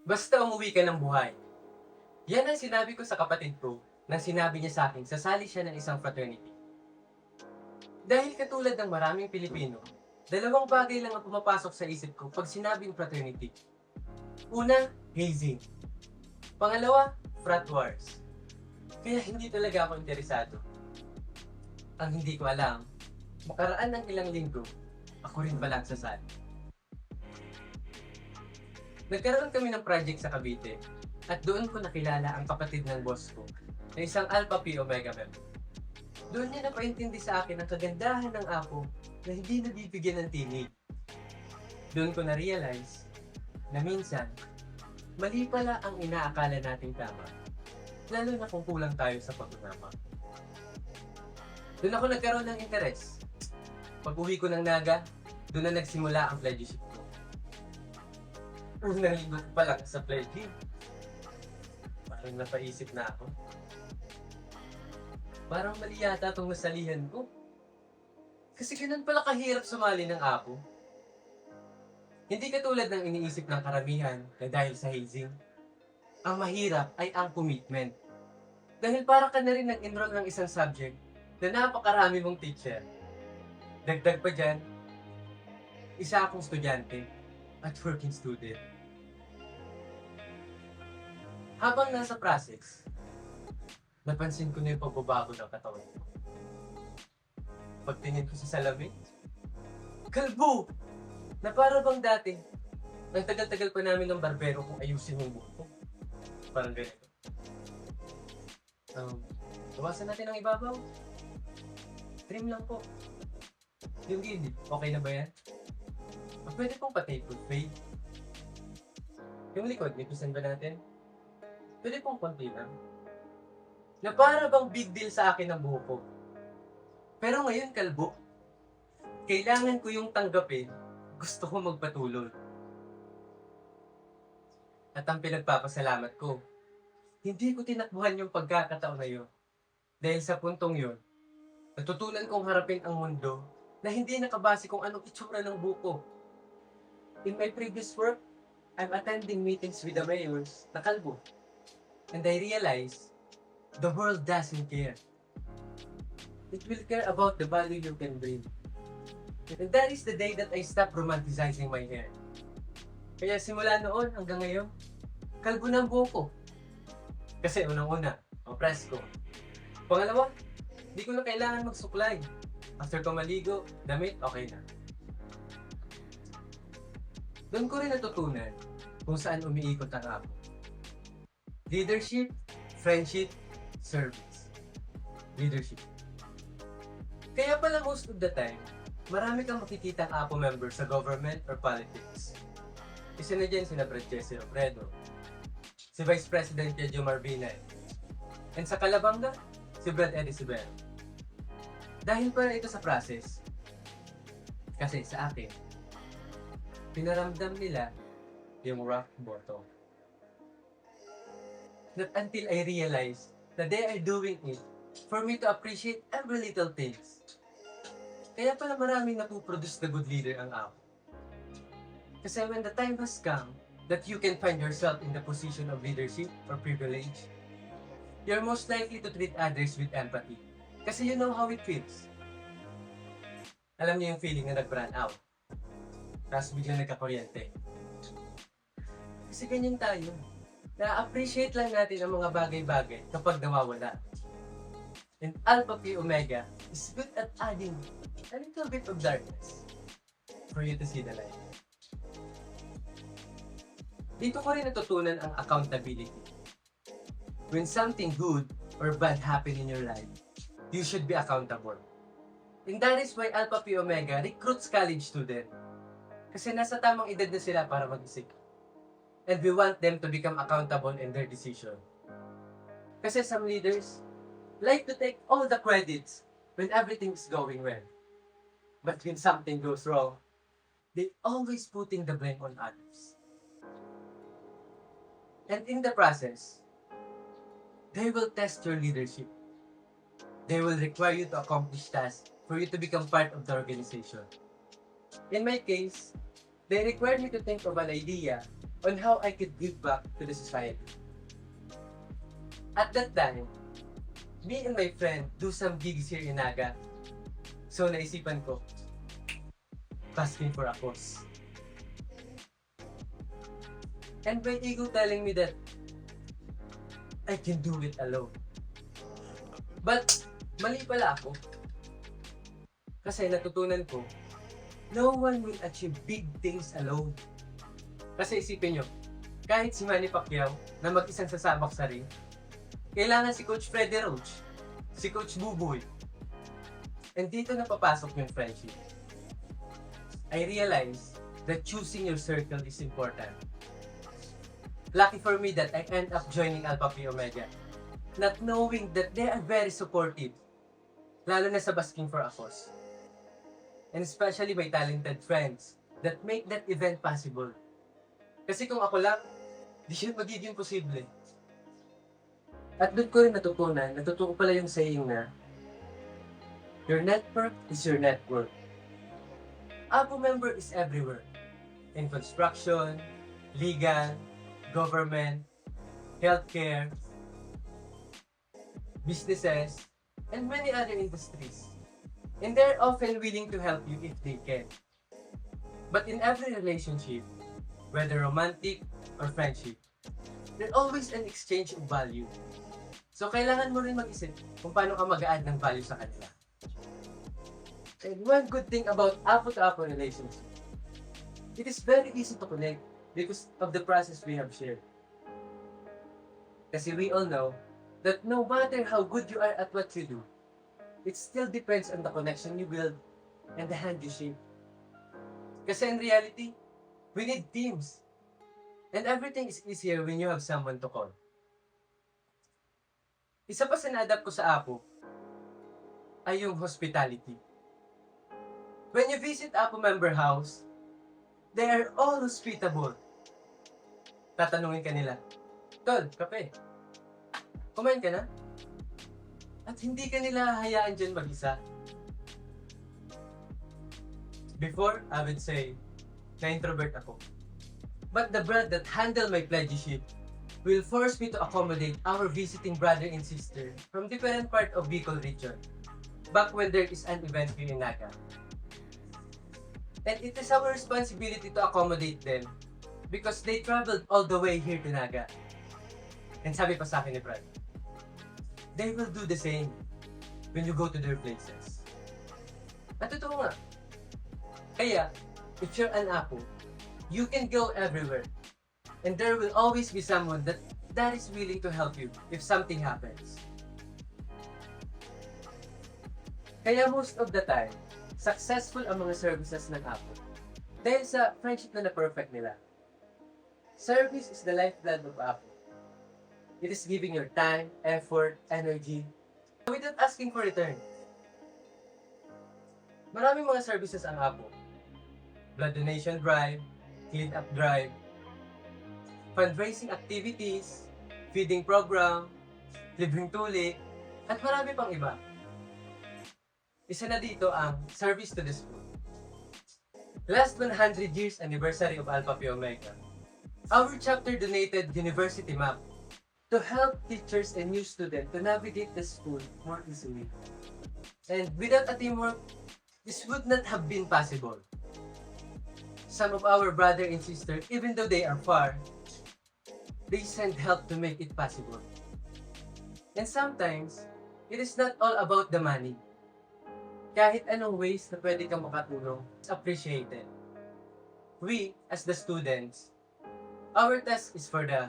Basta umuwi ka ng buhay. Yan ang sinabi ko sa kapatid ko nang sinabi niya sa akin sasali siya ng isang fraternity. Dahil katulad ng maraming Pilipino, dalawang bagay lang ang pumapasok sa isip ko pag sinabing fraternity. Una, hazing. Pangalawa, frat wars. Kaya hindi talaga ako interesado. Ang hindi ko alam, makaraan ng ilang linggo, ako rin pala ang sasali. Nagkaroon kami ng project sa Cavite at doon ko nakilala ang kapatid ng boss ko na isang Alpha Pi Omega member. Doon niya napaintindi sa akin ang kagandahan ng apo na hindi nabibigyan ng tinig. Doon ko na-realize na minsan, mali pala ang inaakala nating tama, lalo na kung kulang tayo sa pag-unama. Doon ako nagkaroon ng interes. Pag-uwi ko ng Naga, doon na nagsimula ang pledgeship ko. Unang linggo ko pa lang sa pledging, parang napaisip na ako. Parang mali yata itong nasalihan ko. Kasi ganun pala kahirap sumali ng apo. Hindi katulad ng iniisip ng karamihan na dahil sa hazing. Ang mahirap ay ang commitment. Dahil para ka na rin nag-enroll ng isang subject na napakarami mong teacher. Dagdag pa dyan, isa akong estudyante at working student. Habang nasa process, napansin ko na yung pagbabago ng katawan ko. Pagtingin ko sa salamin, kalbo! Na para bang dati, ang tagal-tagal pa namin ng barbero kung ayusin yung buhok ko. Parang ganito. Bawasan natin ang ibabaw. Trim lang po. Yung gilid, okay na ba yan? Pwede pong pa-tape with fade. Yung likod, nipisan ba natin? Pwede pong konti lang. Na para bang big deal sa akin ang buhok ko. Pero ngayon, kalbo, kailangan ko yung tanggapin, gusto ko magpatulog. At ang pinagpapasalamat ko, hindi ko tinakbuhan yung pagkakataon na yun. Dahil sa puntong yun, natutunan kong harapin ang mundo na hindi nakabase kung anong itsura ng buko. In my previous work, I'm attending meetings with the mayors na kalbo. And I realized, the world doesn't care. It will care about the value you can bring. And that is the day that I stopped romanticizing my hair. Kaya simula noon hanggang ngayon, kalbo na ang buko. Kasi unang-una, ang presko. Pangalawa, hindi ko na kailangan magsuklay. After ko maligo, damit, okay na. Doon ko rin natutunan kung saan umiikot ang ako. Leadership, friendship, service. Leadership. Kaya pala most of the time, marami kang makikita ang APO member sa government or politics. Isa na dyan sina Brad Jesse Robredo, si Vice President Pedro Marbinay, and sa Calabanga, si Brad Eddie Sibel. Dahil pala ito sa process, kasi sa akin, pinaramdam nila yung rock bottom. Not until I realized that they are doing it for me to appreciate every little things. Kaya pala maraming napuproduce na good leader ang ako. Kasi when the time has come that you can find yourself in the position of leadership or privilege, you're most likely to treat others with empathy. Kasi you know how it feels. Alam niyo yung feeling na nag-brand out. Tapos biglang nagkakuryente. Kasi ganyan tayo. Na-appreciate lang natin ang mga bagay-bagay kapag nawawala. And Alpha Pi Omega is good at adding a little bit of darkness for you to see the light. Dito ko rin natutunan ang accountability. When something good or bad happen in your life, you should be accountable. And that is why Alpha Pi Omega recruits college students. Kasi nasa tamang edad na sila para mag-isip. And we want them to become accountable in their decision. Kasi some leaders like to take all the credits when everything's going well. But when something goes wrong, they always putting the blame on others. And in the process, they will test your leadership. They will require you to accomplish tasks for you to become part of the organization. In my case, they required me to think of an idea on how I could give back to the society. At that time, me and my friend do some gigs here in Naga. So naisipan ko, asking for a cause. And my ego telling me that I can do it alone. But mali pala ako. Kasi natutunan ko, no one will achieve big things alone. Kasi isipin nyo, kahit si Manny Pacquiao na mag-isang sasabak sa ring, kailangan si Coach Freddy Roach, si Coach Buboy. And dito na papasok yung friendship. I realized that choosing your circle is important. Lucky for me that I end up joining Alpha Phi Omega, not knowing that they are very supportive, lalo na sa basking for a cause. And especially my talented friends that make that event possible. Kasi kung ako lang, di siya magiging posible. At doon ko rin natutunan pala yung saying na, your network is your net worth. APO member is everywhere. In construction, legal, government, healthcare, businesses, and many other industries. And they're often willing to help you if they can. But in every relationship, whether romantic or friendship, there's always an exchange of value. So kailangan mo rin mag-isip kung paano ka mag-add ng value sa kanila. And one good thing about apo-to-apo relationship, it is very easy to connect because of the process we have shared. Kasi we all know that no matter how good you are at what you do, it still depends on the connection you build and the hand you shake. Kasi in reality, we need teams. And everything is easier when you have someone to call. Isa pa sa na-adapt ko sa Apo ay yung hospitality. When you visit Apo member house, they are all hospitable. Tatanungin ka nila, Tol, kape. Kumain ka na? At hindi ka nila hayaan dyan mag-isa. Before, I would say, na introvert ako. But the brand that handle my pledgeship will force me to accommodate our visiting brother and sister from different part of Bicol region, back when there is an event here in Naga. And it is our responsibility to accommodate them because they traveled all the way here to Naga. And sabi pa sa akin ni Brad, they will do the same when you go to their places. At totoo nga. Kaya, if you're an Apo, you can go everywhere. And there will always be someone that is willing to help you if something happens. Kaya most of the time, successful ang mga services ng Apo dahil sa friendship na perfect nila. Service is the lifeblood of Apo. It is giving your time, effort, energy, without asking for return. Maraming mga services ang Apo. Blood donation drive, clean up drive, fundraising activities, feeding program, libreng tuli, at marami pang iba. Isa na dito ang service to the school. Last 100 years anniversary of Alpha Phi Omega, our chapter donated university map to help teachers and new students to navigate the school more easily. And without a teamwork, this would not have been possible. Some of our brother and sister, even though they are far, they send help to make it possible. And sometimes, it is not all about the money. Kahit anong ways na pwede kang makatulong, is appreciated. We, as the students, our task is for the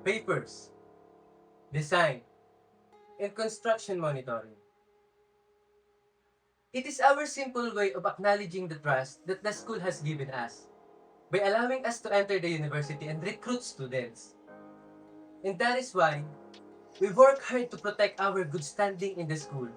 papers, design, and construction monitoring. It is our simple way of acknowledging the trust that the school has given us by allowing us to enter the university and recruit students. And that is why we work hard to protect our good standing in the school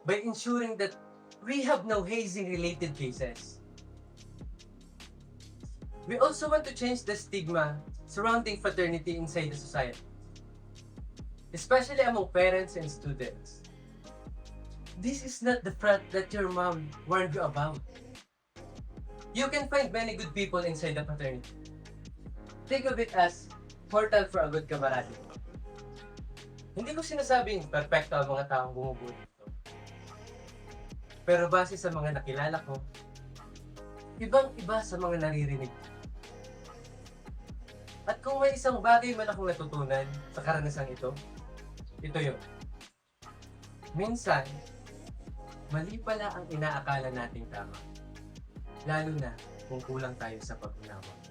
by ensuring that we have no hazing-related cases. We also want to change the stigma surrounding fraternity inside the society, especially among parents and students. This is not the frat that your mom warned you about. You can find many good people inside the fraternity. Think of it as portal for a good kamarade. Hindi ko sinasabing perfecto ang mga taong bumubuo dito. Pero base sa mga nakilala ko, ibang-iba sa mga naririnig ko. At kung may isang bagay man akong natutunan sa karanasang ito yun. Minsan, mali pala ang inaakala nating tama. Lalo na kung kulang tayo sa pag-unawa.